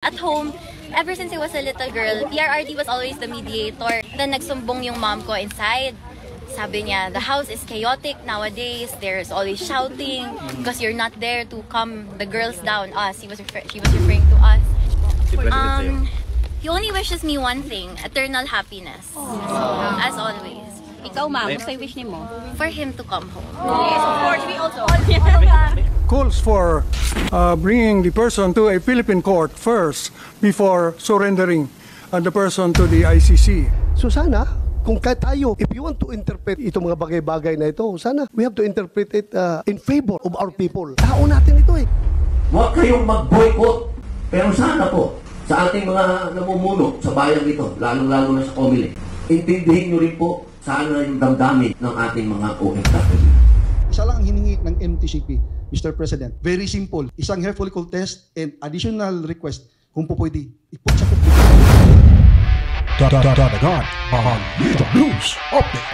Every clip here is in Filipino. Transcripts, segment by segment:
At home, ever since I was a little girl, PRRD was always the mediator. Then nagsumbong yung mom ko inside. Sabi niya, the house is chaotic nowadays. There's always shouting because you're not there to calm the girls down. She was referring to us. He only wishes me one thing, eternal happiness. As always. Ikaw, ma'am, gusto yung wish ni mo? For him to come home. Yes, of course, we also. Calls for bringing the person to a Philippine court first before surrendering the person to the ICC. So sana, kung kahit tayo, if you want to interpret itong mga bagay-bagay na ito, sana we have to interpret it in favor of our people. Tao natin ito eh. Huwag kayong mag-boycott. Pero sana po, sa ating mga namumuno sa bayan ito, lalong-lalo na sa Comelec, intindihin nyo rin po sana yung damdamin ng ating mga OFW. Isa lang ang hiningi ng MTCP, Mr. President. Very simple. Isang hair follicle test and additional request kung po pwede. Ipot sa computer. Dadagan ang Lito News Update.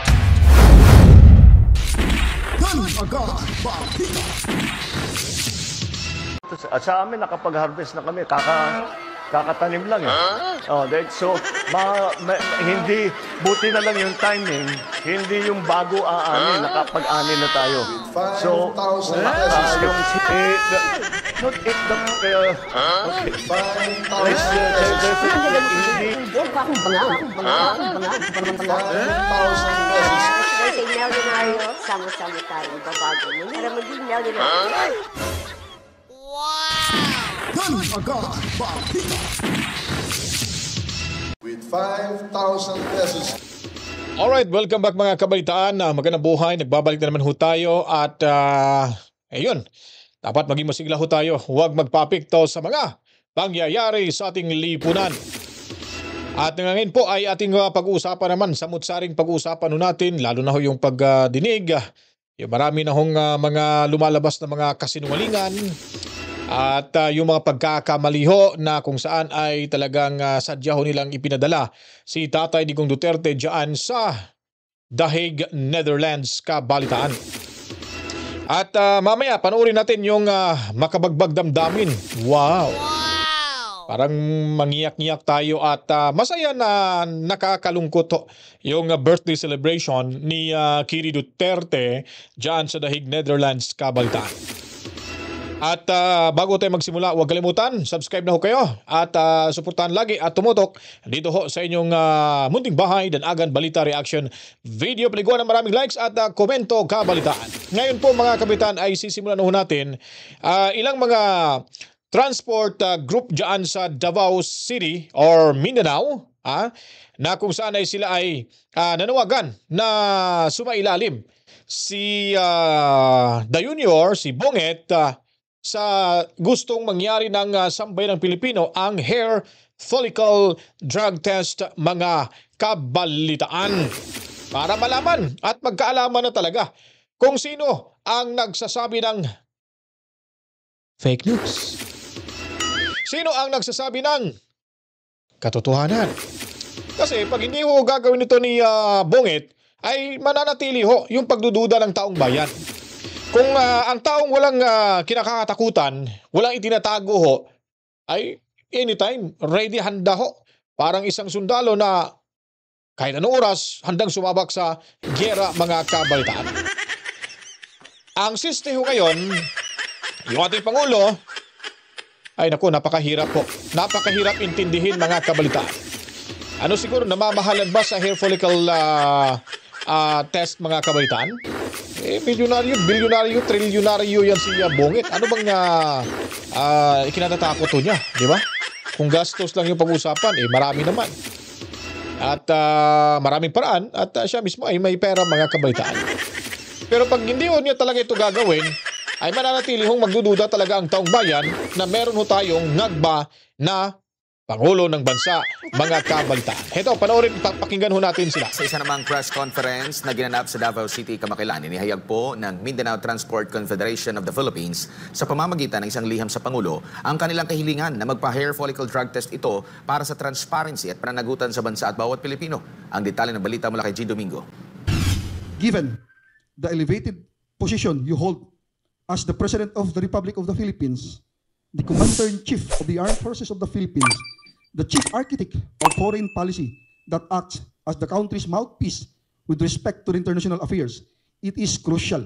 Dadagan Balita. At sa amin, nakapag-harvest na kami. Kakatanim lang eh. So, hindi, buti na lang yung timing, hindi yung bago aanin, nakapag-ani na tayo. So, yung Kasi milyonaryo, sama-sama tayo, babago mo. Para maging milyonaryo. Dadagan Balita. With 5,000 pesos. Alright, welcome back mga kabalitaan. Magandang buhay, nagbabalik na naman ho tayo at ayun, dapat maging masigla ho tayo. Huwag magpapikto sa mga pangyayari sa ating lipunan. At ngayon po ay ating pag-uusapan naman, samut-saring pag-uusapan ho natin, lalo na ho yung pagdinig. Yung marami na hong mga lumalabas na mga kasinungalingan. At yung mga pagkakamaliho na kung saan ay talagang sadya ho nilang ipinadala si Tatay Digong Duterte dyan sa The Hague, Netherlands, kabalitaan. At mamaya panoorin natin yung makabagbag damdamin. Wow! Parang mangiyak-ngiyak tayo at masaya na nakakalungkot yung birthday celebration ni Kiri Duterte dyan sa The Hague, Netherlands, kabalitaan. At bago tayo magsimula, huwag kalimutan, subscribe na ho kayo at suportahan lagi at tumutok dito ho sa inyong munting bahay, Danagan Balita Reaction video. Paliguan ng maraming likes at komento kabalitaan. Ngayon po mga kabitan ay sisimulan na ho natin ilang mga transport group dyan sa Davao City or Mindanao na kung saan ay sila ay nanawagan na sumailalim si The Junior, si Bonget, sa gustong mangyari ng sambayan ng Pilipino ang hair follicle drug test mga kabalitaan. Para malaman at magkaalaman na talaga kung sino ang nagsasabi ng fake news. Sino ang nagsasabi ng katotohanan. Kasi pag hindi ho gagawin ito ni Bonget, ay mananatili ho yung pagdududa ng taong bayan. Kung ang taong walang kinakatakutan, walang itinatago ho, ay anytime, ready, handa ho. Parang isang sundalo na kahit anong oras, handang sumabak sa gyera mga kabalitaan. Ang siste ho ngayon, yung ating Pangulo, ay naku, napakahirap po. Napakahirap intindihin mga kabalitaan. Ano siguro, namamahalan ba sa hair follicle test mga kabalitaan? Milyonaryo, bilyonaryo, trilyonaryo yan si Bonget. Ano bang ikinatatakot to niya, di ba? Kung gastos lang yung pag-usapan, marami naman. At maraming paraan at siya mismo ay may pera mga kabalitaan. Pero pag hindi ho niya talaga ito gagawin, ay mananatili hong magdududa talaga ang taong bayan na meron ho tayong ngagba na Pangulo ng Bansa, mga kabalitaan. Heto, panoorin, pakinggan ho natin sila. Sa isa namang press conference na ginanap sa Davao City, Kamakilan, inihayag po ng Mindanao Transport Confederation of the Philippines sa pamamagitan ng isang liham sa Pangulo ang kanilang kahilingan na magpa-hair follicle drug test ito para sa transparency at pananagutan sa bansa at bawat Pilipino. Ang detalye ng balita mula kay G. Domingo. Given the elevated position you hold as the President of the Republic of the Philippines, the Commander-in-Chief of the Armed Forces of the Philippines, the Chief Architect of Foreign Policy that acts as the country's mouthpiece with respect to international affairs, it is crucial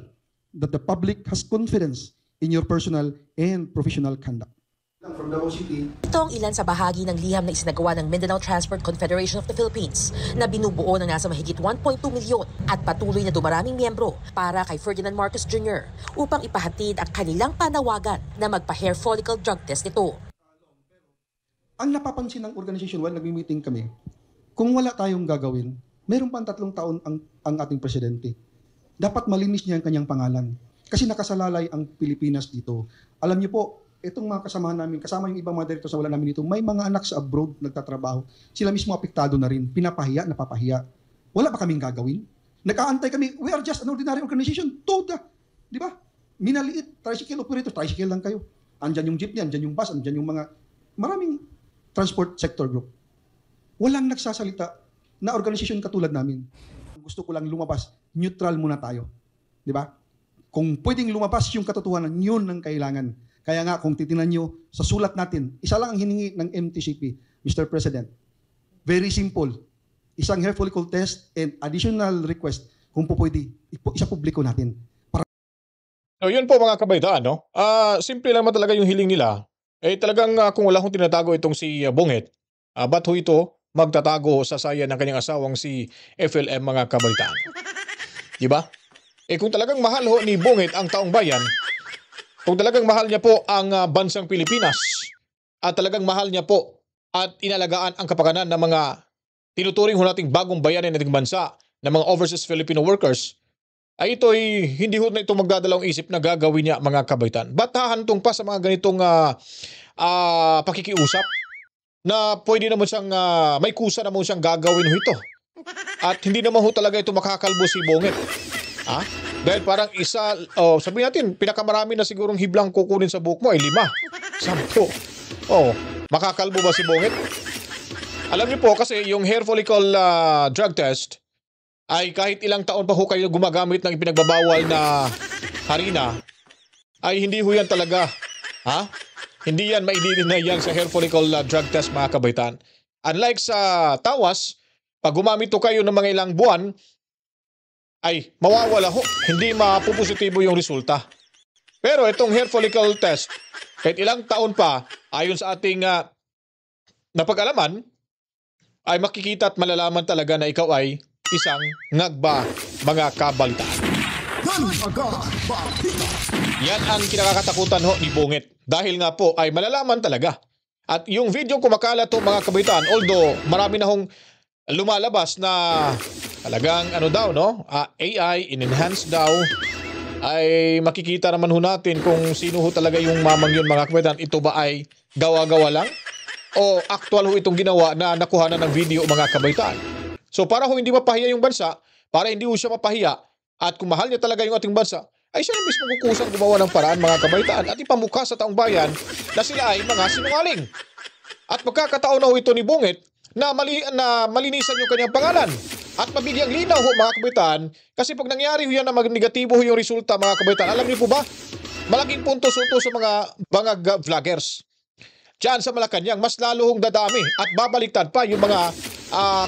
that the public has confidence in your personal and professional conduct. From Davao City. Ito ang ilan sa bahagi ng liham na isinagawa ng Mindanao Transport Confederation of the Philippines na binubuo ng nasa mahigit 1.2 milyon at patuloy na dumaraming miyembro para kay Ferdinand Marcos Jr. upang ipahatid ang kanilang panawagan na magpa-hair follicle drug test ito. Ang napapansin ng organization while nagmi-meeting kami, kung wala tayong gagawin, meron pang 3 taon ang ating presidente. Dapat malinis niya ang kanyang pangalan. Kasi nakasalalay ang Pilipinas dito. Alam niyo po, itong mga kasamahan namin, kasama yung ibang mga directors na wala namin dito, may mga anak sa abroad nagtatrabaho. Sila mismo apektado na rin. Pinapahiya, napapahiya. Wala ba kaming gagawin? Nakaantay kami, we are just an ordinary organization. Toda. Di ba? Minaliit, tricycle operator, tricycle lang kayo. Andyan yung jeepney, andyan yung bus, andyan yung mga maraming transport sector group. Walang nagsasalita na organisasyon katulad namin. Gusto ko lang lumabas, neutral muna tayo. Di ba? Kung pwedeng lumabas yung katotohanan, yun ang kailangan. Kaya nga, kung titingnan nyo sa sulat natin, isa lang ang hiningi ng MTCP, Mr. President. Very simple. Isang hair follicle test and additional request, kung po pwede, isa-publiko natin. So yun po mga kabaitaan, no? Simple lang talaga yung hiling nila. Talagang kung wala kong tinatago itong si Bonget, ba't ho ito magtatago sa saya ng kanyang asawang si FLM mga kabaitaan? Diba? Kung talagang mahal ho ni Bonget ang taong bayan, kung talagang mahal niya po ang bansang Pilipinas at talagang mahal niya po at inalagaan ang kapakanan ng mga tinuturing ho nating bagong bayanin nating bansa ng mga overseas Filipino workers, ay ito'y hindi ho na ito magdadalawang isip na gagawin niya mga kabaitan. Ba't hahantong pa sa mga ganitong pakikiusap na pwede naman siyang may kusa naman siyang gagawin ho ito? At hindi naman ho talaga ito makakalbo si Bonget. Dahil parang isa, sabihin natin, pinakamarami na sigurong hiblang kukunin sa buhok mo ay 5, 10. Makakalbo ba si Bonget? Alam niyo po kasi yung hair follicle drug test ay kahit ilang taon pa ho kayo gumagamit ng ipinagbabawal na harina, ay hindi ho yan talaga. Hindi yan maididinay yan sa hair follicle drug test mga kabaitan. Unlike sa tawas, pag gumamit ho kayo ng mga ilang buwan, ay mawawala ho, hindi mapupositibo yung resulta. Pero itong hair follicle test, kahit ilang taon pa, ayon sa ating napag-alaman, ay makikita at malalaman talaga na ikaw ay isang ngagba mga kabalitaan. Yan ang kinakatakutan ho ni Bonget. Dahil nga po ay malalaman talaga. At yung video kumakalat ho mga kabalitaan, although marami na hong lumalabas na talagang AI in-enhance daw, ay makikita naman ho natin kung sino ho talaga yung mamang yun mga kabaitan. Ito ba ay gawa-gawa lang o actual ho itong ginawa na nakuha na ng video mga kabaitan? So para ho hindi mapahiya yung bansa, para hindi ho siya mapahiya, at kung mahal niya talaga yung ating bansa, ay siya na mismo kukusang gumawa ng paraan mga kabaitan at ipamukha sa taong bayan na sila ay mga sinungaling. At magkakataon na ho ito ni Bonget na malinisan yung kanyang pangalan at mabigyang linaw ho mga kabaitan, kasi pag nangyari ho yan na negatibo ho yung resulta mga kabaitan, alam niyo po ba, malaking puntos ito sa mga bangag vloggers diyan sa Malacanang, mas lalo hong dadami at babaliktad pa yung mga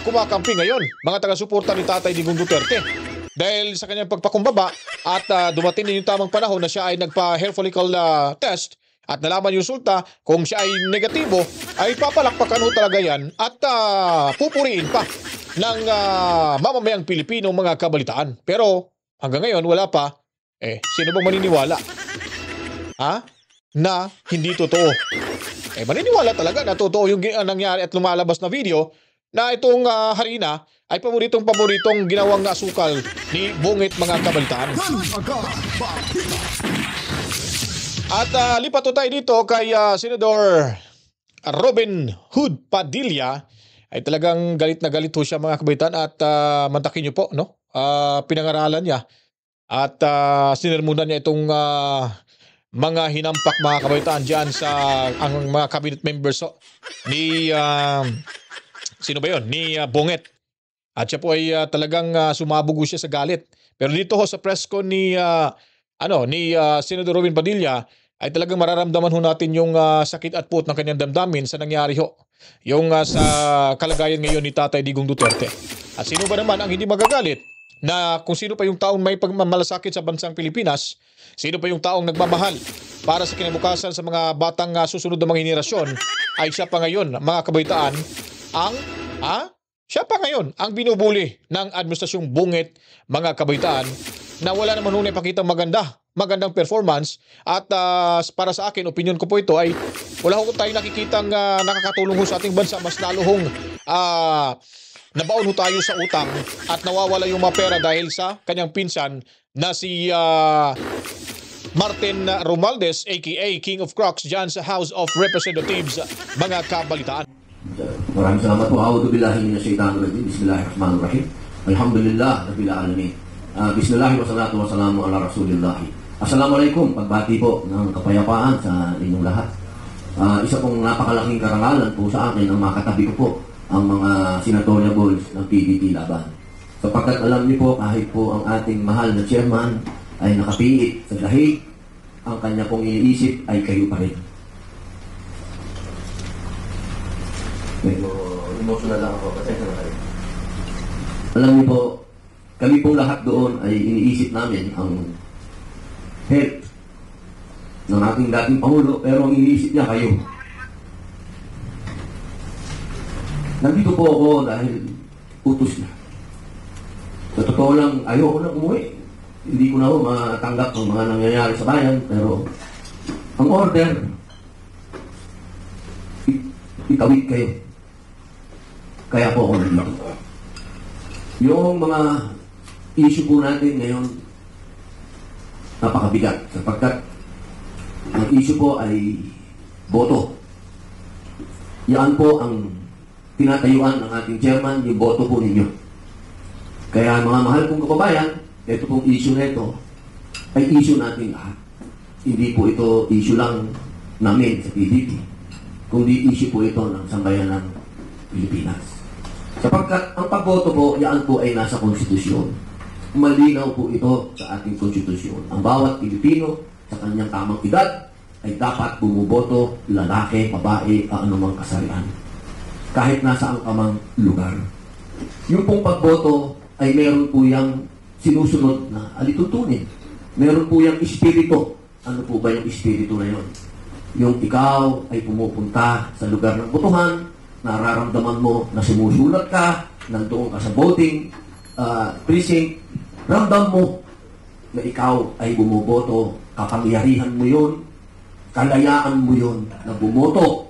kumakampi ngayon, mga taga-suporta ni Tatay Digong Duterte. Dahil sa kanyang pagpakumbaba at dumating din yung tamang panahon na siya ay nagpa-hair follicle test at nalaman yung resulta, kung siya ay negatibo, ay papalakpakan ho talaga yan at pupuriin pa ng mamamayang Pilipino mga kabalitaan. Pero hanggang ngayon wala pa, sino bang maniniwala? Na hindi totoo? Maniniwala talaga na totoo yung nangyari at lumalabas na video na itong harina ay paboritong ginawang asukal ni Bonget mga kabalitaan. At lipat tayo dito kay Senador Robin Hood Padilla. Ay talagang galit na galit ho siya mga kabaitan at mantakin niyo po, no? Pinangaralan niya at sinermonan niya itong mga hinampak mga kabaitan dyan sa ang mga cabinet members ni sino ba yun? Ni Bonget. At siya po ay talagang sumabog siya sa galit. Pero dito ho sa press con ni Senador Robin Padilla ay talagang mararamdaman ho natin yung sakit at puot ng kanyang damdamin sa nangyari ho. Yung sa kalagayan ngayon ni Tatay Digong Duterte. At sino ba naman ang hindi magagalit na kung sino pa yung taong may pagmamalasakit sa bansang Pilipinas, sino pa yung taong nagmamahal para sa kinabukasan sa mga batang susunod na mga henerasyon, ay siya pa ngayon, mga kabaitaan, siya pa ngayon ang binubuli ng administrasyong bungit, mga kabaitaan, na wala naman nung ipakitang magandang performance. At para sa akin, opinion ko po ito ay wala ko tayong nakikitang nakakatulong ho sa ating bansa. Mas lalo hong nabaon ho tayo sa utang at nawawala yung mga pera dahil sa kanyang pinsan na si Martin Romualdez aka King of Crocs dyan sa House of Representatives, mga kabalitaan. Maraming salamat po. A'udhu billahi minash shaitanir rajim. Bismillahirrahmanirrahim. Alhamdulillah rabbil alamin. Bismillah wa salatu wa salamu ala rasulillah. Assalamualaikum. Pagbati po ng kapayapaan sa inyong lahat. Isa pong napakalaking karangalan po sa akin ang makatabi ko po ang mga senatoriables ng PDP Laban. Sapagkat alam niyo po, kahit po ang ating mahal na chairman ay nakapiit sa dahig, ang kanya pong iniisip ay kayo pa rin. Medyo emotional lang ako, pasensya na kayo. Alam niyo po, kami pong lahat doon ay iniisip namin ang health ng ating dating Pangulo, pero ang iniisip niya kayo. Nandito po ako dahil utos na. Sa totoo lang, ayoko na umuwi. Hindi ko na ho matanggap ang mga nangyayari sa bayan, pero ang order, itawid kayo. Kaya po ako nandito. Yung mga issue po natin ngayon, napakabigat. Sapagkat ang issue po ay boto. Yan po ang tinatayuan ng ating chairman, yung boto po ninyo. Kaya mga mahal kong kababayan, ito pong issue na ito ay issue natin lahat. Hindi po ito issue lang namin sa PDP, kundi issue po ito ng sambayan ng Pilipinas. Sapagkat ang pagboto po, yan po ay nasa konstitusyon. Malinaw po ito sa ating konstitusyon. Ang bawat Pilipino sa kanyang tamang edad ay dapat bumuboto, lalaki, babae, anumang kasarian. Kahit nasa ang kamang lugar. Yung pong pagboto ay meron po yung sinusunod na alituntunin. Meron po yung espiritu. Ano po ba yung espiritu na yun? Yung ikaw ay pumupunta sa lugar ng botohan, nararamdaman mo na sumusulat ka, nandoon ka sa voting precinct, ramdam mo na ikaw ay bumoboto, kapangyarihan mo yun, kalayaan mo yun na bumoto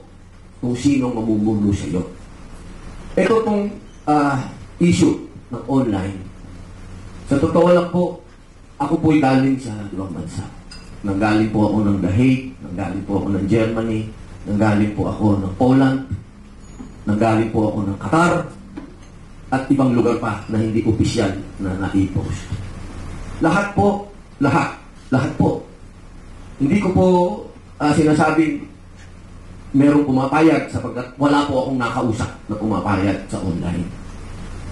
kung sinong mamumuno sa iyo. Ito pong issue ng online. Sa totoo lang po, ako po'y galing sa ibang bansa. Nanggaling po ako ng The Hague, nanggaling po ako ng Germany, nanggaling po ako ng Poland, nanggaling po ako ng Qatar, at ibang lugar pa na hindi opisyal na na-post. Lahat po, lahat po. Hindi ko po sinasabing merong pumapayag sapagkat wala po akong nakausap na pumapayag sa online.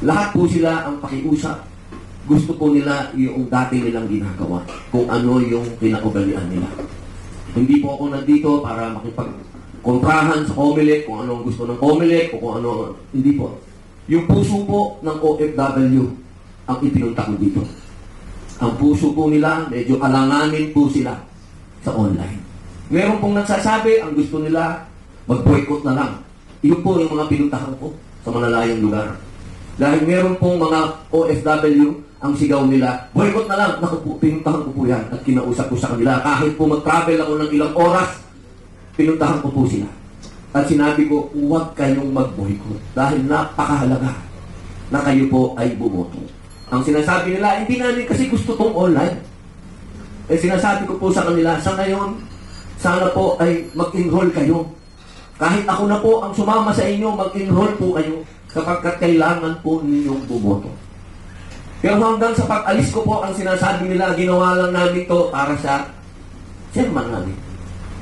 Lahat po sila ang pakiusap. Gusto po nila yung dati nilang ginagawa, kung ano yung pinaugalian nila. Hindi po ako nandito para makipagkontrahan sa COMELEC, kung ano ang gusto ng COMELEC, o kung ano, hindi po. Yung puso po ng OFW ang ipinunta ko dito. Ang puso po nila, medyo alanganin po sila sa online. Meron pong nagsasabi, ang gusto nila, mag-boycott na lang. Iyon po yung mga pinuntahan ko sa malalayong lugar. Dahil meron pong mga OFW, ang sigaw nila, boycott na lang. Naku po, pinuntahan ko po yan at kinausap ko sa kanila. Kahit po mag-travel ako ng ilang oras, pinuntahan ko po sila. At sinabi ko, huwag kayong mag-boycott dahil napakahalaga na kayo po ay bumoto. Ang sinasabi nila, hindi namin kasi gusto tong online. Eh sinasabi ko po sa kanila, sa ngayon, sana po ay mag-enroll kayo. Kahit ako na po ang sumama sa inyo, mag-enroll po kayo sapagkat kailangan po ninyong bumoto. Pero hanggang sa pag-alis ko po, ang sinasabi nila, ginawa lang namin to para sa chairman namin,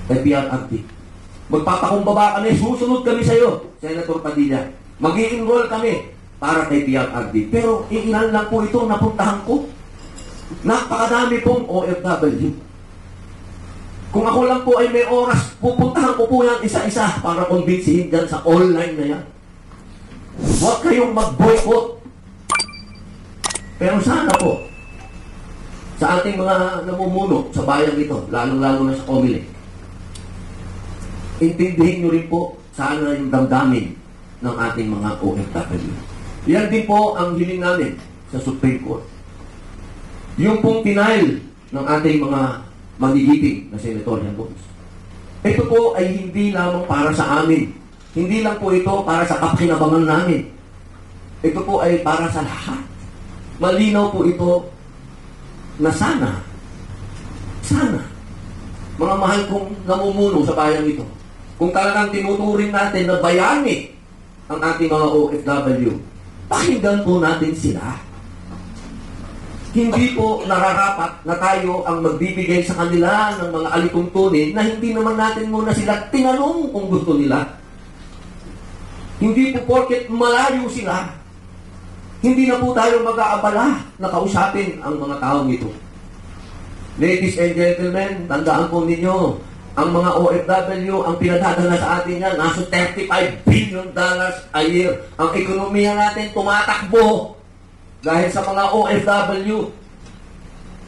kay PRRD. Magpapakumbaba kami, susunod kami sa iyo, Senator Padilla. Mag-i-enroll kami para kay PRRD. Pero ilan lang po ito napuntahan ko. Napakadami pong OFW. Kung ako lang po ay may oras, pupuntahan ko po yan isa-isa para kumbinsihin dyan sa online na yan. Huwag kayong mag-boycott. Pero sana po, sa ating mga namumuno sa bayan ito, lalong-lalo na sa Comelec, intindihin nyo rin po sana yung damdamin ng ating mga OFW. Yan din po ang hiling namin sa Supreme Court. Yung pong denial ng ating mga magigiting na senatorial votes. Ito po ay hindi lamang para sa amin. Hindi lang po ito para sa kapakinabangan namin. Ito po ay para sa lahat. Malinaw po ito na sana, mga mahal kong namumuno sa bayan ito, kung talagang tinuturing natin na bayani ang ating mga OFW, pakinggan po natin sila. Hindi po nararapat na tayo ang magbibigay sa kanila ng mga alituntunin na hindi naman natin muna sila tinanong kung gusto nila. Hindi po porket malayo sila, hindi na po tayo mag-aabala na kausapin ang mga taong ito. Ladies and gentlemen, tandaan po ninyo, ang mga OFW, ang pinadadala sa atin yan, nasa $35 billion a year. Ang ekonomiya natin tumatakbo dahil sa mga OFW.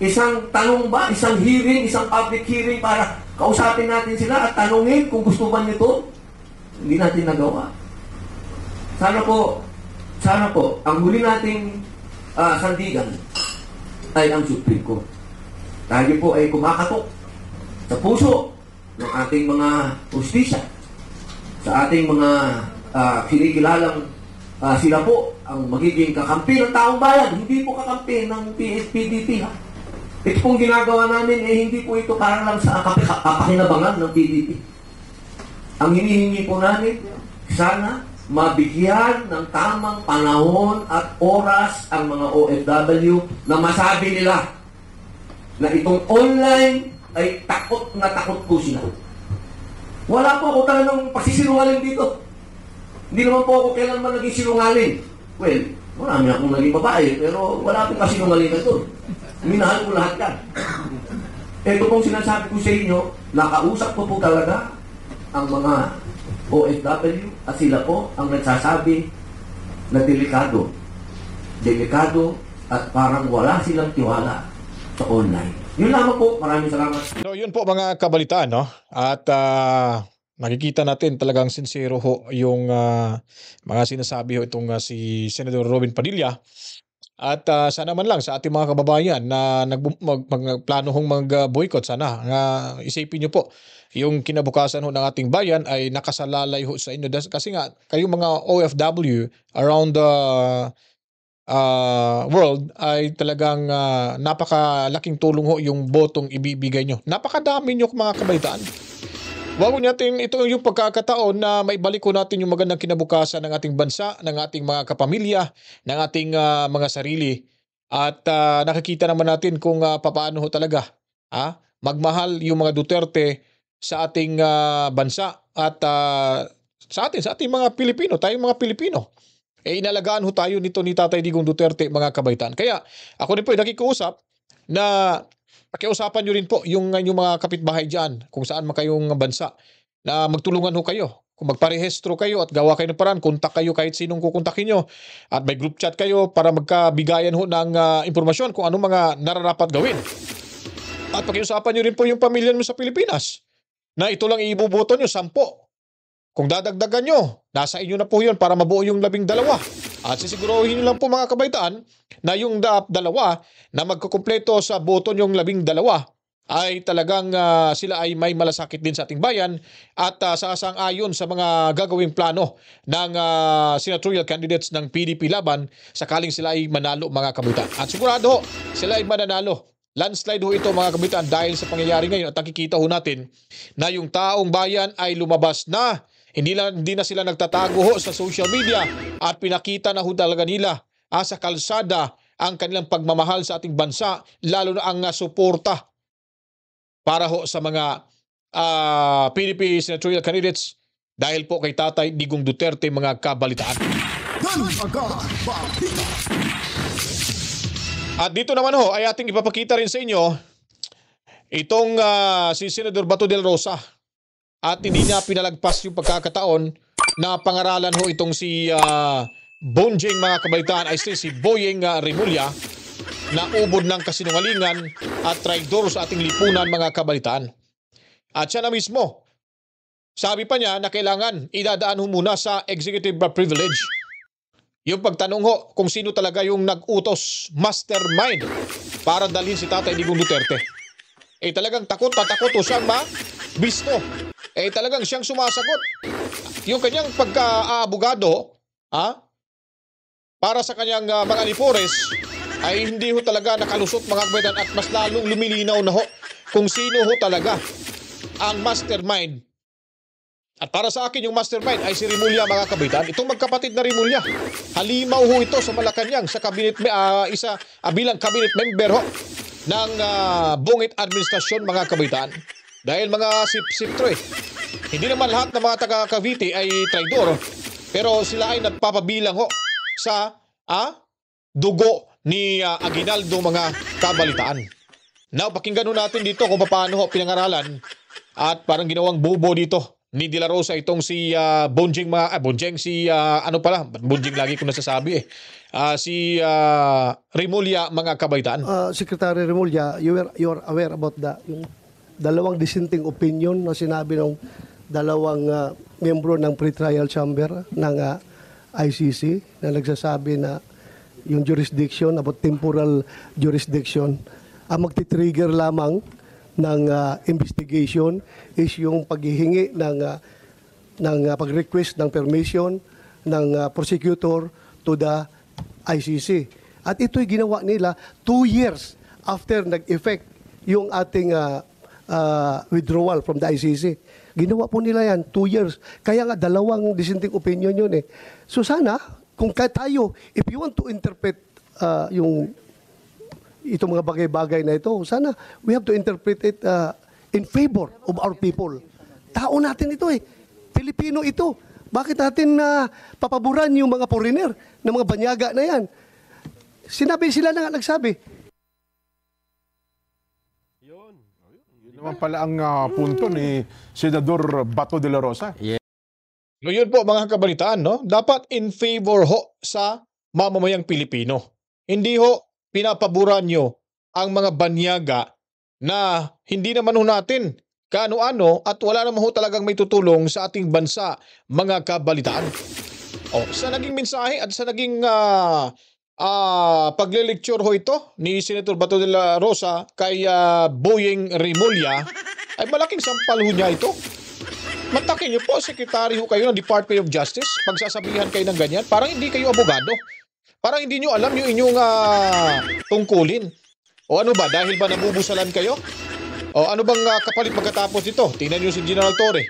Isang tanong ba, isang hearing, isang public hearing para kausapin natin sila at tanungin kung gusto ba nito? Hindi natin nagawa. Sana po, ang huli nating sandigan ay ang Supreme Court. Tayo po ay kumakatok sa puso ng ating mga justisya, sa ating mga kinikilalang sila po ang magiging kakampi ng taong bayan, hindi po kakampi ng PDP. Ito pong ginagawa namin hindi po ito para lang sa kapakinabangan ng PDP. Ang hinihingi po namin, sana mabigyan ng tamang panahon at oras ang mga OFW na masabi nila na itong online ay takot na takot po sila. Wala po ako talagang pagsisinungaling dito. Hindi naman po ako kailanman naging sinungaling. Well, marami akong naging babae, pero wala pong kasinungalingan doon. Minahal ko lahat yan. Ito pong sinasabi ko sa inyo, nakausap ko po talaga ang mga OFW at sila po ang nagsasabi na delikado at parang wala silang tiwala sa online. Yun lamang po. Maraming salamat. So yun po mga kabalitaan, no? At makikita natin talagang sincero ho yung mga sinasabi ho itong si Senador Robin Padilla. At sana man lang sa ating mga kababayan na magplano hong mag-boycott, sana isipin nyo po yung kinabukasan ho ng ating bayan ay nakasalalay ho sa inyo. Kasi nga, kayong mga OFW around the world ay talagang napakalaking tulong ho yung botong ibibigay nyo. Napakadami nyo mga kabalitaan. Wag natin ito yung pagkakataon na maibalik ko natin yung magandang kinabukasan ng ating bansa, ng ating mga kapamilya, ng ating mga sarili. At nakikita naman natin kung papaano ho talaga magmahal yung mga Duterte sa ating bansa at sa ating mga Pilipino, tayong mga Pilipino. Inalagaan ho tayo nito ni Tatay Digong Duterte, mga kabaitan. Kaya ako rin po ay nakikiusap na pakiusapan nyo rin po yung mga kapitbahay dyan, kung saan man kayong bansa, na magtulungan ho kayo. Kung magparehistro kayo at gawa kayo ng paraan, kontak kayo kahit sinong kukontakin nyo. At may group chat kayo para magkabigayan ho ng impormasyon kung anong mga nararapat gawin. At pakiusapan nyo rin po yung pamilya mo sa Pilipinas, na ito lang ibuboto nyo, 10. Kung dadagdagan nyo, nasa inyo na po yun para mabuo yung 12. At sisiguruhin nyo lang po mga kabaitaan na yung 2 na magkukumpleto sa boto yung 12 ay talagang sila ay may malasakit din sa ating bayan at sasang-ayon sa mga gagawing plano ng senatorial candidates ng PDP laban sakaling sila ay manalo, mga kabaitaan. At sigurado sila ay mananalo. Landslide ho ito, mga kabitan, dahil sa pangyayari ngayon at nakikita ho natin na yung taong bayan ay lumabas na. Hindi na sila nagtatago ho sa social media at pinakita na ho talaga nila sa kalsada ang kanilang pagmamahal sa ating bansa, lalo na ang suporta para ho sa mga PDP senatorial candidates dahil po kay Tatay Digong Duterte, mga kabalitaan. At dito naman ho ay ating ipapakita rin sa inyo itong si Senador Bato de la Rosa at hindi niya pinalagpas yung pagkakataon na pangaralan ho itong si Bonjing mga kabalitaan ay si Boyeng Rimulya na ubod ng kasinungalingan at traidor sa ating lipunan mga kabalitaan. At siya na mismo, sabi pa niya na kailangan idadaan ho muna sa executive privilege. Yung pagtanong ho kung sino talaga yung nag-utos, mastermind, para dalhin si Tatay Digong Duterte. Talagang takot ho siyang bisto. Talagang siyang sumasagot. Yung kanyang pagka-abogado, para sa kanyang mga lipores, ay hindi ho talaga nakalusot mga kabaitan at mas lalong lumilinaw na ho kung sino ho talaga ang mastermind. At para sa akin, yung mastermind ay si Rimulya mga kabaitan. Itong magkapatid na Rimulya, halimaw ho ito sa Malacanang sa cabinet, bilang cabinet member ho ng bungit administrasyon mga kabaitan. Dahil mga sip-sip to Hindi naman lahat ng mga taga Cavite ay traidor, pero sila ay nagpapabilang ho sa dugo ni Aguinaldo mga kabalitaan. Now, pakinggan ho natin dito kung paano ho pinangaralan at parang ginawang bubo dito ni De La Rosa itong si Bonjing Bonjing lagi ko nasasabi si Rimulya mga kabaitaan. Secretary Rimulya, you are aware about yung dalawang dissenting opinion na sinabi ng dalawang miyembro ng pre-trial chamber ng ICC na nagsasabi na yung jurisdiction, about temporal jurisdiction, ang magti-trigger lamang ng investigation is yung paghihingi ng pag-request ng permission ng prosecutor to the ICC. At ito'y ginawa nila 2 years after nag-effect yung ating withdrawal from the ICC. Ginawa po nila yan 2 years. Kaya nga dalawang dissenting opinion yun So sana, kung tayo, if you want to interpret itong mga bagay-bagay na ito, sana we have to interpret it in favor of our people. Tao natin ito Pilipino ito. Bakit natin papaboran yung mga foreigner na mga banyaga na yan? Sila na nga nagsabi. Yun naman pala ang punto ni Senador Bato de la Rosa. Yun po mga kabalitaan, no? Dapat in favor ho sa mamamayang Pilipino. Hindi ho pinapaboran nyo ang mga banyaga na hindi naman ho natin kaano-ano at wala naman ho talagang may tutulong sa ating bansa, mga kabalitaan. Sa naging mensahe at sa naging pagle-lecture ho ito ni Senator Bato de la Rosa kay Boyeng Rimulya, ay malaking sampal ho niya ito. Matakin niyo po, sekretary ho kayo ng Department of Justice, pagsasabihan kayo ng ganyan, parang hindi kayo abogado. Parang hindi nyo alam yung inyong tungkulin. O ano ba, dahil ba nabubusalan kayo? O ano bang kapalit pagkatapos dito? Tingnan nyo si General Torre.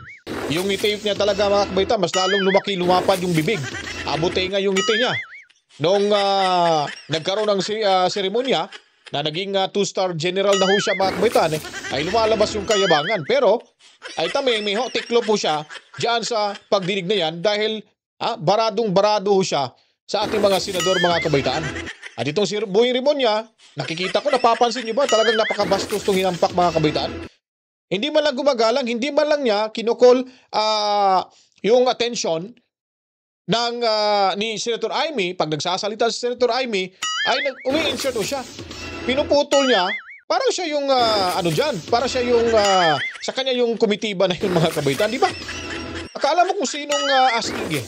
Yung ngiti niya talaga mga kabaitan, mas lalong lumapad yung bibig. Abutay nga yung ngiti niya. Noong nagkaroon ng seremonya, na naging 2-star general na ho siya mga kabaitan, ay lumalabas yung kayabangan. Pero, ay may tiklo po siya dyan sa pagdinig na yan dahil baradong-barado ho siya sa ating mga senador mga kabaitaan. At itong si Boyeng Rimulya, nakikita ko, napapansin niyo ba, talagang napakabastos itong hinampak mga kabaitaan. Hindi man lang gumagalang, hindi man lang niya kinukol yung attention ng ni Senator Amy. Pag nagsasalita si Senator Amy, ay umi-insert siya. Pinuputol niya, parang siya yung para siya yung sa kanya yung komitiba na yun mga kabaitaan, di ba? Akala mo kung sinong astig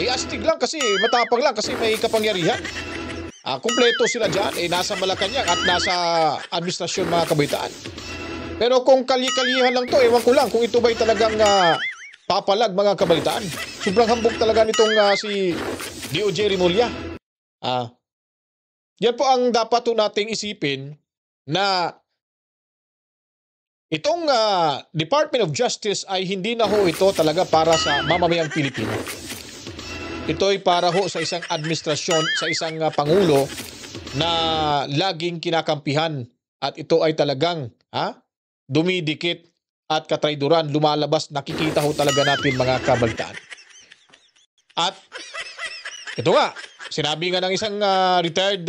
astig lang kasi, matapang lang kasi may kapangyarihan. Kumpleto sila dyan, nasa Malacanang at nasa administrasyon mga kabaitaan. Pero kung kali-kalihan lang to, ewan ko lang kung ito ba'y talagang papalag mga kabaitaan. Sobrang hambog talaga nitong si DOJ Rimulya. Yan po ang dapat po nating isipin na itong Department of Justice ay hindi na ho ito talaga para sa mamamayang Pilipino. Ito ay para ho sa isang administrasyon, sa isang pangulo na laging kinakampihan at ito ay talagang dumidikit at katrayduran, lumalabas, nakikita ho talaga natin mga kabalitaan. At ito nga, sinabi nga ng isang retired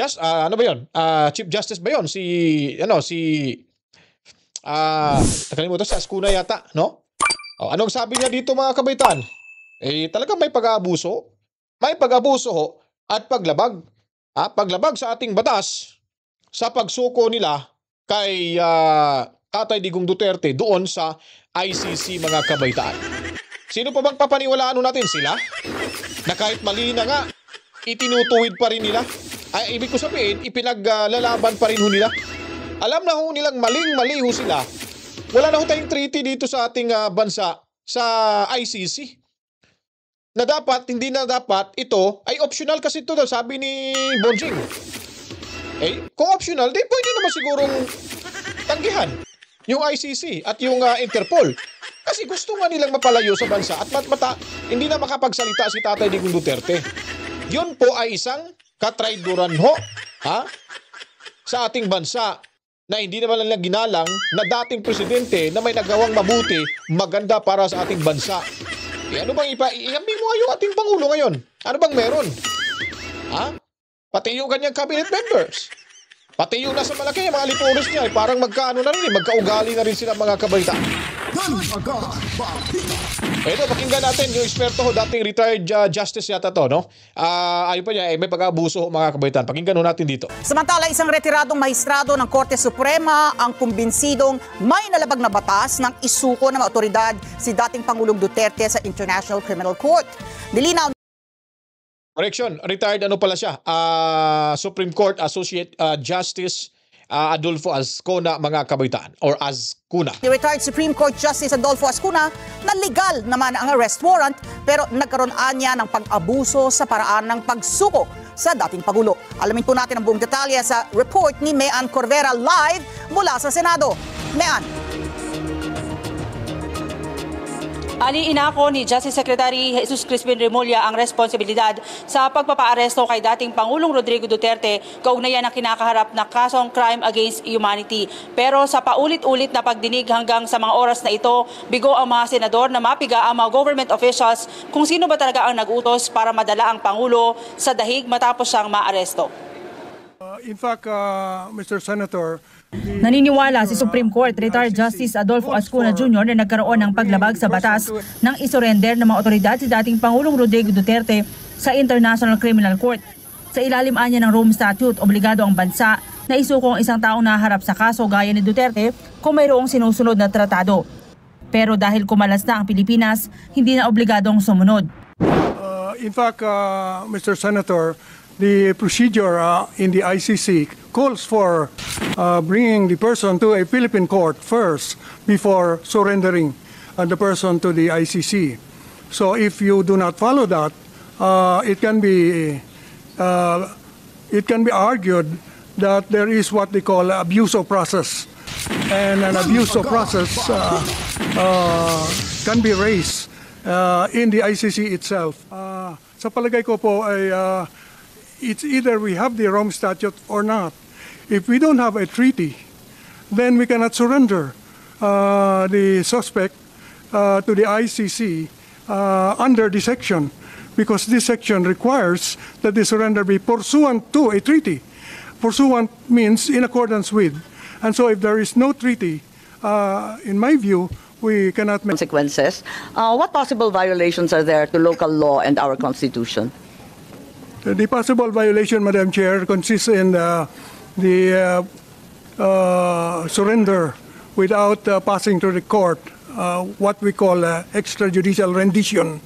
ano ba 'yon? Chief Justice ba 'yon? Nakalimutan sa Ascuna yata, no? Anong sabi niya dito mga kabaitan? Talagang may pag-aabuso. May pag-abuso at paglabag. Paglabag sa ating batas sa pagsuko nila kay Tatay Digong Duterte doon sa ICC mga kabaitaan. Sino pa bang papaniwalaan natin sila? Na kahit mali na nga, itinutuwid pa rin nila. Ibig ko sabihin, ipinaglalaban pa rin nila. Alam na nilang maling-mali sila. Wala na tayong treaty dito sa ating bansa sa ICC. Na dapat, hindi na dapat, ito ay optional kasi ito, sabi ni Bonjing. Kung optional, di pwede naman sigurong tanggihan yung ICC at yung Interpol. Kasi gusto nga nilang mapalayo sa bansa at hindi na makapagsalita si Tatay Digong Duterte. Yun po ay isang katraiduran sa ating bansa na hindi naman lang ginalang na dating presidente na may nagawang mabuti, maganda para sa ating bansa. Ano bang iambi mo yung ating Pangulo ngayon? Ano bang meron? Pati yung kanyang cabinet members. Pati yung nasa malaki, mga lipunos niya, parang magkaugali na rin sila mga kabalita. Ito, pakinggan natin yung eksperto dating retired justice yata to, no? Ayun pa niya, may pag-abuso mga kabaitan. Pakinggan natin dito. Samantala, isang retiradong mahistrado ng Korte Suprema ang kumbinsidong may nalabag na batas ng isuko ng otoridad si dating Pangulong Duterte sa International Criminal Court. Nilinaw. Correction, retired pala siya? Supreme Court Associate Justice Adolfo Ascuna mga kabaitaan or Ascuna. The retired Supreme Court Justice Adolfo Ascuna na legal naman ang arrest warrant pero nagkaroon niya ng pag-abuso sa paraan ng pagsuko sa dating Pangulo. Alamin po natin ang buong detalye sa report ni Mean Corvera live mula sa Senado. Mean. Inako ni Justice Secretary Jesus Crispin Remulla ang responsibilidad sa pagpapaaresto kay dating Pangulong Rodrigo Duterte kaugnayan ng kinakaharap na kasong crime against humanity. Pero sa paulit-ulit na pagdinig hanggang sa mga oras na ito, bigo ang mga senador na mapiga ang mga government officials kung sino ba talaga ang nag-utos para madala ang Pangulo sa dahig matapos siyang maaresto. In fact, Mr. Senator, naniniwala si Supreme Court Retired Justice Adolfo Ascuna Jr. na nagkaroon ng paglabag sa batas ng isurrender ng mga otoridad si dating Pangulong Rodrigo Duterte sa International Criminal Court. Sa ilalim niya ng Rome Statute, obligado ang bansa na isuko ang isang taong naharap sa kaso gaya ni Duterte kung mayroong sinusunod na tratado. Pero dahil kumalas na ang Pilipinas, hindi na obligadong sumunod. In fact, Mr. Senator, the procedure in the ICC calls for bringing the person to a Philippine court first before surrendering the person to the ICC. So if you do not follow that, it can be argued that there is what they call abuse of process, and an abuse of process can be raised in the ICC itself. Sa palagay ko po ay it's either we have the Rome Statute or not. If we don't have a treaty, then we cannot surrender the suspect to the ICC under this section, because this section requires that the surrender be pursuant to a treaty. Pursuant means in accordance with. And so if there is no treaty, in my view, we cannot make consequences. What possible violations are there to local law and our Constitution? The possible violation, Madam Chair, consists in the surrender without passing to the court, what we call extrajudicial rendition.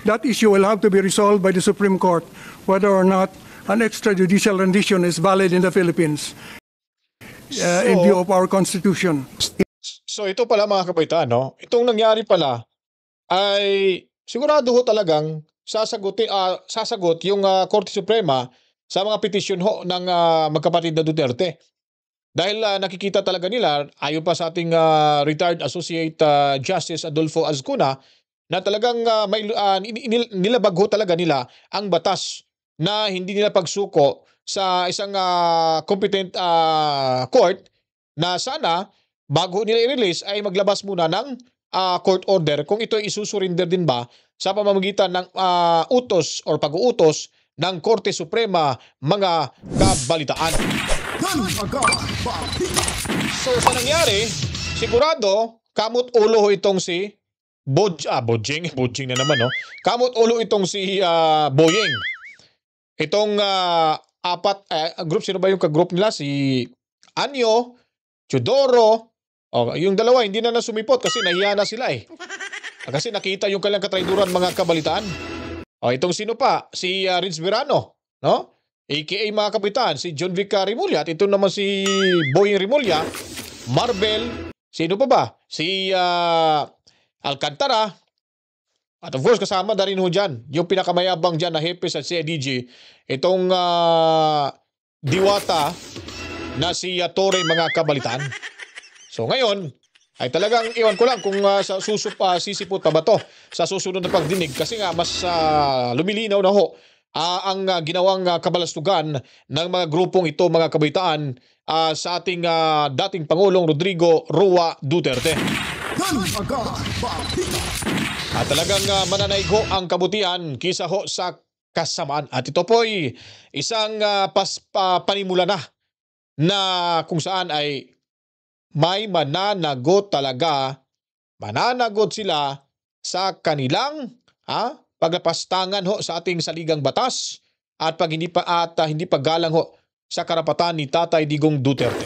That issue will have to be resolved by the Supreme Court, whether or not an extrajudicial rendition is valid in the Philippines in view of our Constitution. So ito pala mga kabaitaan, no? Itong nangyari pala ay sigurado ho talagang sasagot yung Korte Suprema sa mga petisyon ho ng magkapatid na Duterte. Dahil nakikita talaga nila, ayon pa sa ating retired Associate Justice Adolfo Ascuna, na talagang nilabag ho talaga nila ang batas na hindi nila pagsuko sa isang competent court na sana bago nila i-release ay maglabas muna ng court order kung ito ay isusurinder din ba sa pamamagitan ng utos or pag-uutos ng Korte Suprema, mga kabalitaan. So sa nangyari, sigurado kamot ulo itong si Bojing na naman, no? Kamot ulo itong si Boyeng. Itong apat group, sino ba yung ka-group nila? Si Anyo, Chudoro, yung dalawa hindi na nasumipot kasi nahiya na sila eh. Kasi nakita yung kanilang katrayduran, mga kabalitaan. Itong sino pa? Si Rins Verano, no? AKA mga kapitan, si John Vic Rimulya, at ito naman si Boyeng Rimulya, Marbel, sino pa ba? Si Alcantara, at of course kasama na rin ho dyan, yung pinakamayabang dyan na hepe sa CIDG, itong diwata na si Torre, mga kabalitaan. So ngayon, ay talagang iwan ko lang kung sisipot pa ba to sa susunod na pagdinig, kasi nga mas lumilinaw na ho ang ginawang kabalastugan ng mga grupong ito, mga kabalitaan, sa ating dating Pangulong Rodrigo Roa Duterte. At talagang mananaig ho ang kabutihan kisa ho sa kasamaan. At ito po'y isang panimula na kung saan ay may mananagot talaga, mananagot sila sa kanilang pagpastangan ho sa ating saligang batas at hindi paggalang ho sa karapatan ni Tatay Digong Duterte.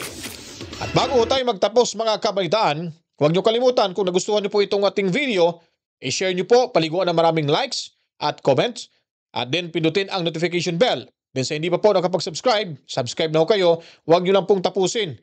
At bago tayo magtapos, mga kabalitaan, huwag niyo kalimutan, kung nagustuhan niyo po itong ating video, i-share niyo po, paliguan ng maraming likes at comments, at then pindutin ang notification bell. Then sa hindi pa po nakapag-subscribe, subscribe na ho kayo. Huwag niyo lang pong tapusin.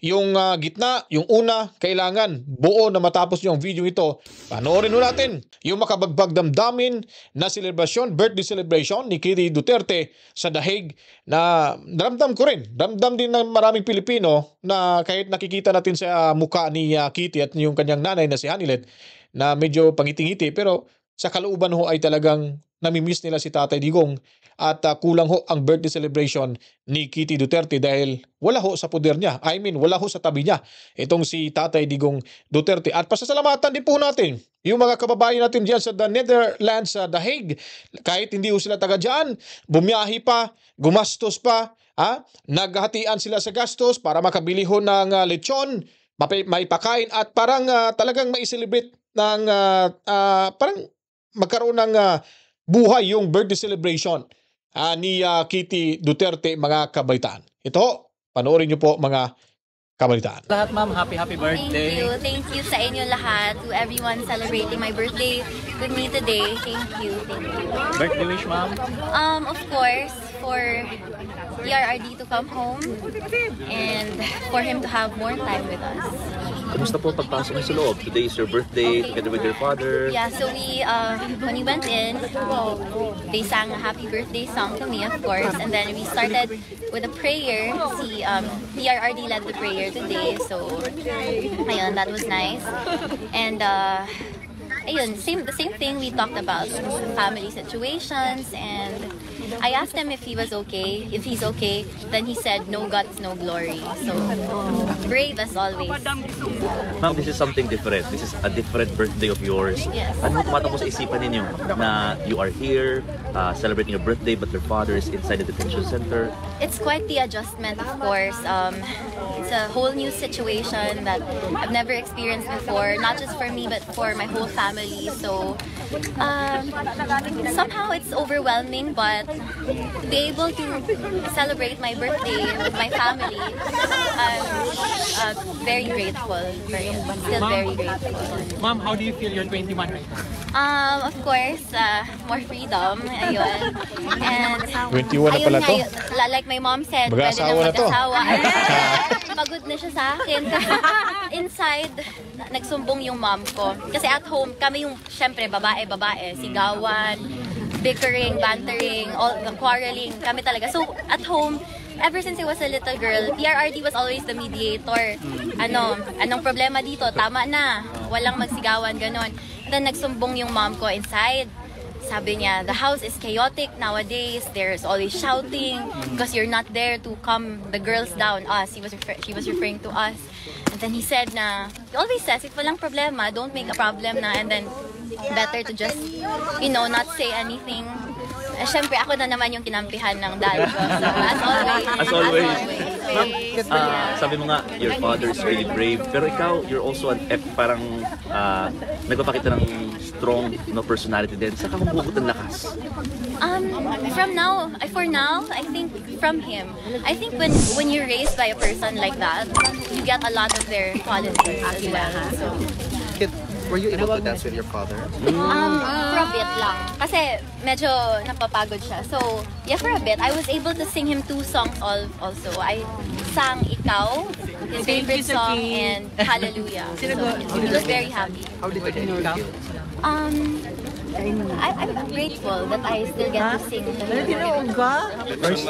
Yung gitna, yung una, kailangan buo na matapos yung video ito. Panoorin ho natin yung makabagbag damdamin na celebration, birthday celebration ni Kitty Duterte sa The Hague, na ramdam ko rin. Ramdam din ng maraming Pilipino na kahit nakikita natin sa mukha ni Kitty at yung kanyang nanay na si Hanilet na medyo pangiting-ngiti, pero sa kalooban ho ay talagang namimiss nila si Tatay Digong, at kulang ho ang birthday celebration ni Kitty Duterte dahil wala ho sa poder niya. Wala ho sa tabi niya itong si Tatay Digong Duterte. At pasasalamatan din po natin yung mga kababayan natin diyan sa the Netherlands, sa The Hague. Kahit hindi ho sila taga diyan, bumiyahi pa, gumastos pa, naghatian sila sa gastos para makabili ho ng lechon, maipakain, at parang talagang mai-celebrate ng parang magkaroon ng buhay yung birthday celebration ni Kitty Duterte, mga kabalitaan. Ito, panoorin niyo po, mga kabalitaan. Lahat, ma'am, happy birthday. Thank you sa inyo lahat, to everyone celebrating my birthday with me today. Thank you. Birthday wish, ma'am? Of course, for PRRD to come home and for him to have more time with us. Kumusta po pagpasok niyo sa loob? Today is your birthday, together with your father. Yeah, so we, when we went in, they sang a happy birthday song to me, of course, and then we started with a prayer. Si PRRD led the prayer today, so ayun, that was nice. And ayun, the same thing we talked about, family situations, and I asked him if he was okay. If he's okay, then he said, no guts, no glory. So, brave as always. Ma'am, this is something different. This is a different birthday of yours. Yes. Ano tumatakbo sa isipan ninyo na you are here, celebrating your birthday, but your father is inside the detention center? It's quite the adjustment, of course. It's a whole new situation that I've never experienced before, not just for me, but for my whole family. So, somehow it's overwhelming, but to be able to celebrate my birthday with my family, I'm very grateful for it. Still very grateful. Ma'am, how do you feel you're 21 right now? Of course, more freedom. Ayun. And 21 na pala to? Like my mom said, pwede na mag-asawa. Pagod na siya sa akin. Inside, nagsumbong yung mom ko. Kasi at home, kami yung, syempre, babae, sigawan, bickering, bantering, all quarreling, kami talaga. So, at home, ever since I was a little girl, PRRD was always the mediator. Anong problema dito? Tama na. Walang magsigawan, ganon. Then, nagsumbong yung mom ko inside. Sabi niya, the house is chaotic nowadays. There's always shouting because you're not there to calm the girls down. Us, she was referring to us. And then he said na, he always says, if walang problema, don't make a problem na. And then, better to just, not say anything. Syempre, ako na naman yung kinampihan ng dad ko. So, as always. As always. Ma'am, Yeah. sabi mo nga, your father is really brave. Pero ikaw, you're also parang nagpapakita ng strong personality din. Saan ka humuhugot ng lakas? For now, I think from him. I think when you're raised by a person like that, you get a lot of their qualities as well. So, Were you able to dance with your father? for a bit lang. Kasi medyo napapagod siya. So, yeah, for a bit. I was able to sing him 2 songs also. I sang Ikaw, his favorite song, and Hallelujah. So, he was very happy. How did you do? I'm grateful that I still get to sing to him.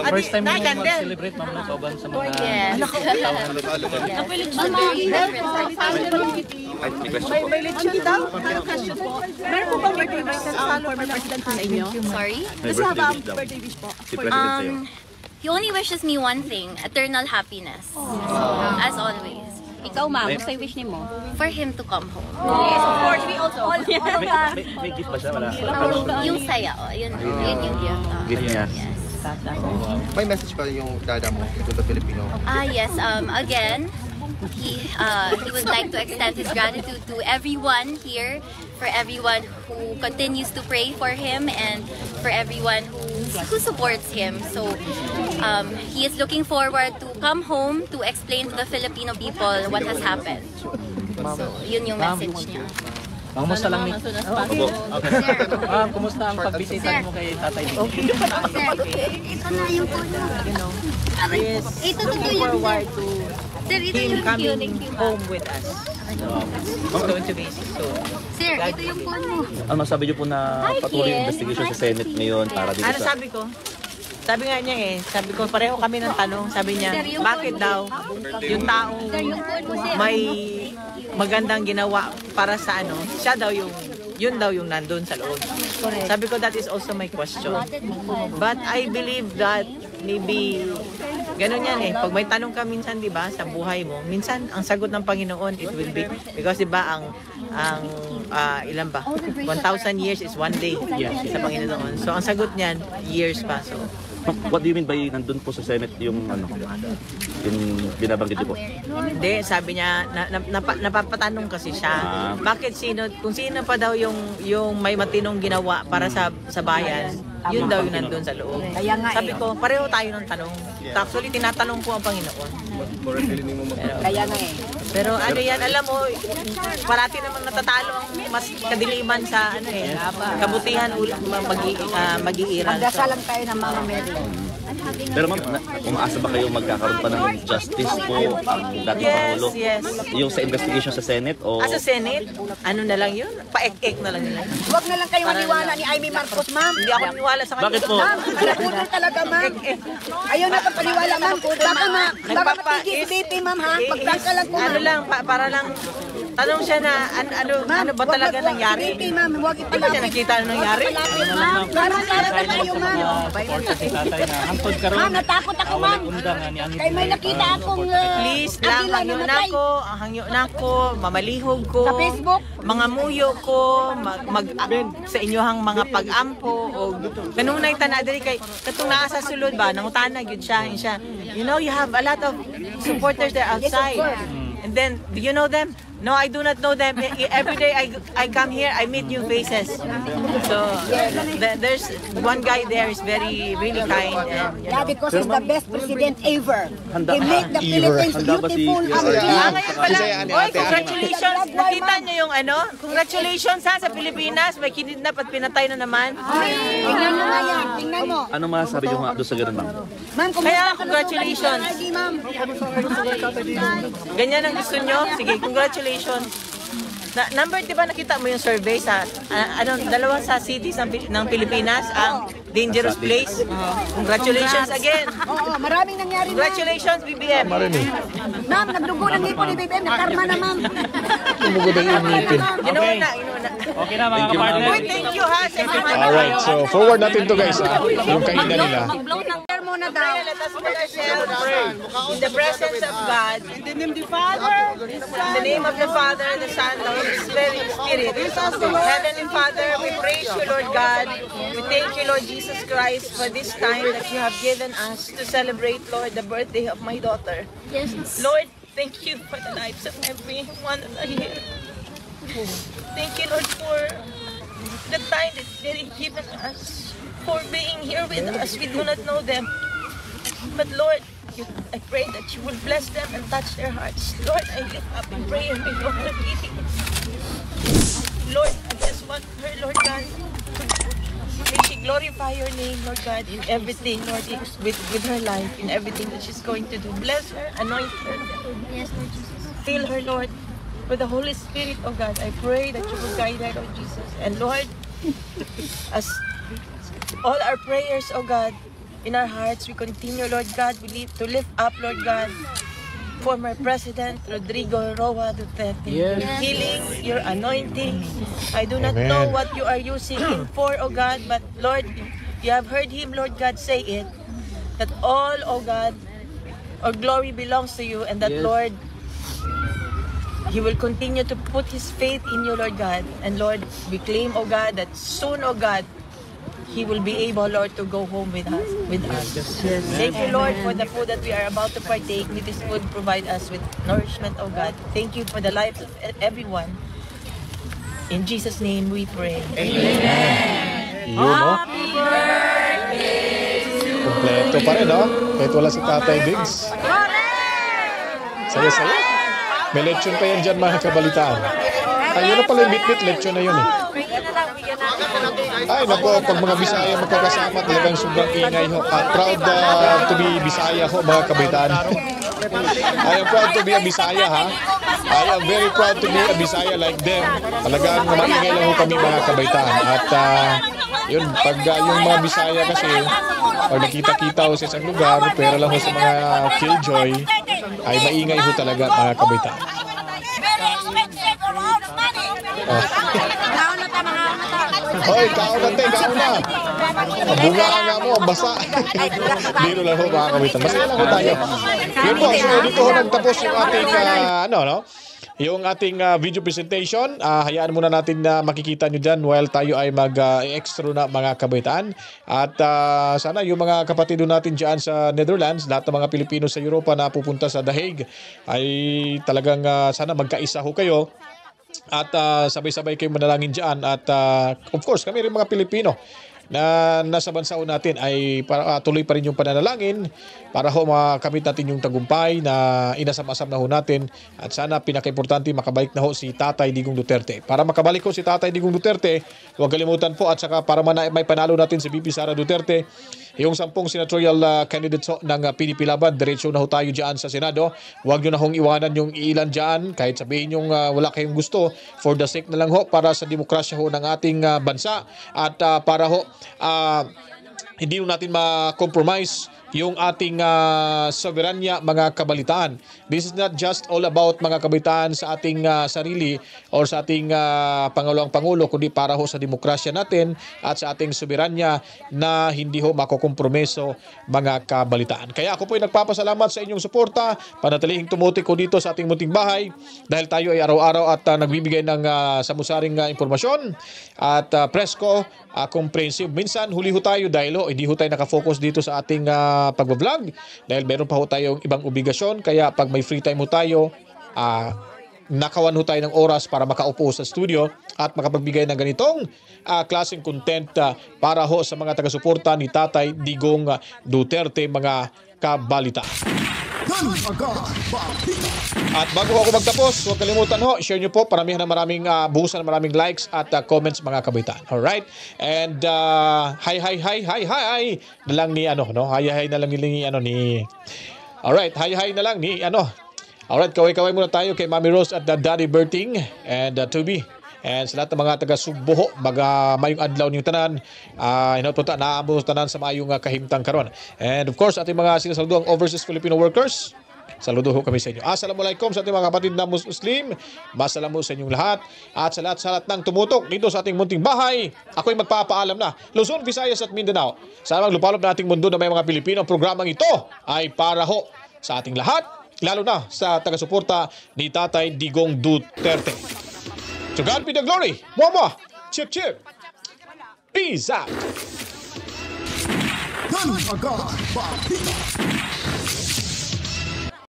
First time mo mag-celebrate, Ma'am, no? Kauban sa mga... Yes. May lechon daw. Meron po bang birthday wish sa former president sa inyo? Sorry? Kasi haba ang birthday wish po. He only wishes me one thing, eternal happiness. As always. Ikaw, ma'am, gusto yung wish ni mo? For him to come home. Yes, of course, we also. May gift ba siya? Wala? Yung saya, yun yung gift. Gift niya. Yes. May message pa yung dada mo to the Filipino? Yes, again, he would like to extend his gratitude to everyone here, for everyone who continues to pray for him, and for everyone who supports him. So he is looking forward to come home to explain to the Filipino people what has happened. So yun yung message niya. Kumusta lang ni? Ma'am, kumusta ang pagbisita mo kay Tatay Diggy? Ito na yung puno. Yes, looking forward to him coming home with us. Going to basis. So, Sir, ito yung phone mo. Ano masabi niyo po na patuloy yung investigation sa Senate ngayon para dito ano sa... sabi ko? Sabi nga niya sabi ko pareho kami ng tanong. Sabi niya, bakit daw yung taong may magandang ginawa para sa siya daw yun daw yung nandun sa loob. Sabi ko, that is also my question. But I believe that maybe ganun yan pag may tanong ka minsan, di ba, sa buhay mo, minsan ang sagot ng Panginoon, it will be, because di ba, ang ilan ba? 1,000 years is 1 day sa Panginoon. So ang sagot niyan, years pa. So what do you mean by nandun po sa Senate yung yung binabanggit niyo po? hindi, sabi niya, napapatanong kasi siya. Bakit kung sino pa daw yung may matinong ginawa para sa bayan, yun daw yung nandun sa loob. Sabi ko, pareho tayo ng tanong. Actually, tinatanong ko ang Panginoon. Pero yan, alam mo, parati naman natatalo ang mas kadiliman sa kabutihan mag-iiral. Magdasalan tayo ng mga Mary. Pero ma'am, umaasa ba kayo magkakaroon pa ng justice po ang dating Pangulo? Yes. Yung sa investigation sa Senate? O... sa Senate? Ano na lang yun? Pa-ek-ek na lang nila. Huwag na lang kayo maniwala ni Amy Marcos, ma'am. Hindi ako maniwala sa kanya. Bakit po? Ma'am, pinaputol talaga, ma'am. Ayaw na pagpaniwala, ma'am. Baka matigil si BP, ma'am, ha? Pagtaka lang po, ma'am. Ano lang, para lang, tanong siya na, ano ba talaga nangyari? BP, ma'am, huwag Hindi ba siya nakita ano nangyari? Ma'am, parang kayo, ma'am. Ma'am, natakot ako, ma'am. Kaya may nakita akong Please lang, hangyo na ako, mamalihog ko. Sa Facebook? Mga muyo ko, sa inyohang mga pag-ampo, o kanunay tanadari kay, katong naa sa sulod ba, nangutanag yun siya. You know, you have a lot of supporters there outside. And then, do you know them? No, I do not know them. Every day I come here, I meet new faces. So, there's one guy there is really kind. And, because he's the best president ever. He made the Philippines beautiful. Ngayon pala, congratulations. Nakita niyo yung congratulations sa Pilipinas. May kinidnap at pinatay na naman. Tingnan mo nga yan. Tingnan mo. Ano masasabi niyo nga doon sa ganun, ma'am? Ma'am, kaya congratulations. Ganyan ang gusto niyo? Sige, congratulations. Number, di ba nakita mo yung survey sa dalawa sa cities ng Pilipinas ang dangerous place? Congratulations again. Oo, maraming nangyari. Congratulations, BBM. Ma'am, nagdugo ng ngipon ni BBM, nagkarma na, ma'am. Tumugo na yung ngipin. Inuuna. Okay na mga kapartner. Thank you ha. Alright, so forward natin to guys. Yung kainan nila. muna daw. Let us put ourselves in the presence of God. In the name of the Father, in the name of the Father, the Son, the Holy Spirit. Heavenly Father, we praise you, Lord God. We thank you, Lord Jesus Christ, for this time that you have given us to celebrate, Lord, the birthday of my daughter. Yes. Lord, thank you for the lives of everyone here. Thank you, Lord, for the time that they've given us, for being here with us. We do not know them. But Lord, I pray that you will bless them and touch their hearts. Lord, I lift up in prayer my daughter, Kitty. Lord, I just want her, Lord God, may she glorify your name, Lord God, in everything, Lord, with her life, in everything that she's going to do. Bless her, anoint her. Yes, Lord Jesus. Fill her, Lord, with the Holy Spirit, oh God. I pray that you will guide her, Lord Jesus. And Lord, as all our prayers, oh God, in our hearts, we continue, Lord God, to lift up, Lord God, former President Rodrigo Roa Duterte. Yes. Your healing, your anointing. I do not know what you are using him for, oh God, but Lord, you have heard him, Lord God, say it, that all, oh God, our glory belongs to you, and that, Lord, he will continue to put his faith in you, Lord God. And Lord, we claim, oh God, that soon, oh God, he will be able, Lord, to go home with us. Yes. Thank you, Lord, for the food that we are about to partake. May this food provide us with nourishment, oh God. Thank you for the lives of everyone. In Jesus' name we pray. Yun, Amen. no? Happy birthday to Kompleto pa rin, no? Kahit wala si Tatay Diggs. Saya-saya. May lechon pa yan dyan, mga kabalitaan. Ayun na pala yung bit-bit, lechon na yun eh. Ay, naku, pag mga Bisaya magkakasama, talagang sobrang ingay ho. Proud to be Bisaya ho, mga kabalitaan. I am proud to be a Bisaya, ha? I am very proud to be a Bisaya like them. Talagang maingay lang ho kami, mga kabalitaan. At yun, pag yung mga Bisaya kasi, pag nakita-kita ho sa isang lugar, pero lang ho sa mga killjoy, ay maingay ho talaga, mga kabalitaan. Hoy, kaon natin, kaon na. Bunga nga mo, basa. Biro lang ho, mga kabitan. Masaya lang ho tayo. Yun po, so dito ho nagtapos yung ating, yung ating video presentation. Hayaan muna natin na makikita nyo dyan while tayo ay mag-extra na, mga kabitan. At sana yung mga kapatid natin dyan sa Netherlands, lahat ng mga Pilipino sa Europa na pupunta sa The Hague, ay talagang sana magkaisa ho kayo. At sabay-sabay kayo manalangin dyan. At of course, kami rin mga Pilipino na nasa bansa natin ay tuloy pa rin yung pananalangin para ho makamit natin yung tagumpay na inasam-asam na ho natin. At sana pinaka-importante makabalik na ho si Tatay Digong Duterte. Para makabalik ho si Tatay Digong Duterte, huwag kalimutan po, at saka para may panalo natin si VP Sara Duterte, yung 10 senatorial candidates ho ng PDP Laban, diretso na ho tayo dyan sa Senado. Huwag nyo na hong iwanan yung ilan dyan, kahit sabihin yung wala kayong gusto, for the sake na lang ho, para sa demokrasya ho ng ating bansa. At para ho, hindi natin ma-compromise yung ating soberanya, mga kabalitaan. This is not just all about, mga kabalitaan, sa ating sarili or sa ating Pangulong Pangulo, kundi para ho sa demokrasya natin at sa ating soberanya na hindi ho makokompromiso, mga kabalitaan. Kaya ako po ay nagpapasalamat sa inyong suporta, panatilihing tumutik ko dito sa ating munting bahay dahil tayo ay araw-araw at nagbibigay ng samusaring impormasyon at presko, comprehensive. Minsan huli ho tayo dahil hindi ho tayo nakafocus dito sa ating pagbablog dahil meron pa ho tayong ibang obligasyon. Kaya pag may free time ho tayo, nakawan ho tayo ng oras para makaupo sa studio at makapagbigay ng ganitong klaseng content para ho sa mga taga-suporta ni Tatay Digong Duterte, mga kabalita. At bago ako magtapos, huwag kalimutan ho, share nyo po, paramihan ng buhusan ng maraming likes at comments, mga kabitan. Alright? And hi na lang ni hi na lang ni alright, hi na lang ni alright, kaway-kaway muna tayo kay Mami Rose at Daddy Berting and Tubi. And sa lahat ng mga taga-Sugbo, mayong adlaw niyong tanan, naabot tanan sa mayong kahimtang karon. And of course, ating mga sinasalduang overseas Filipino workers, Saludo ho kami sa inyo. Assalamualaikum sa ating mga kapatid na Muslim. Masalamu sa inyong lahat. At sa lahat ng tumutok dito sa ating munting bahay, ako'y magpapaalam na. Luzon, Visayas at Mindanao. Sa mga lupalop na ating mundo na may mga Pilipino, ang programang ito ay para ho sa ating lahat, lalo na sa taga-suporta ni Tatay Digong Duterte. To God be the glory. Mama, chip chip. Peace out. Ganun agad, Balita.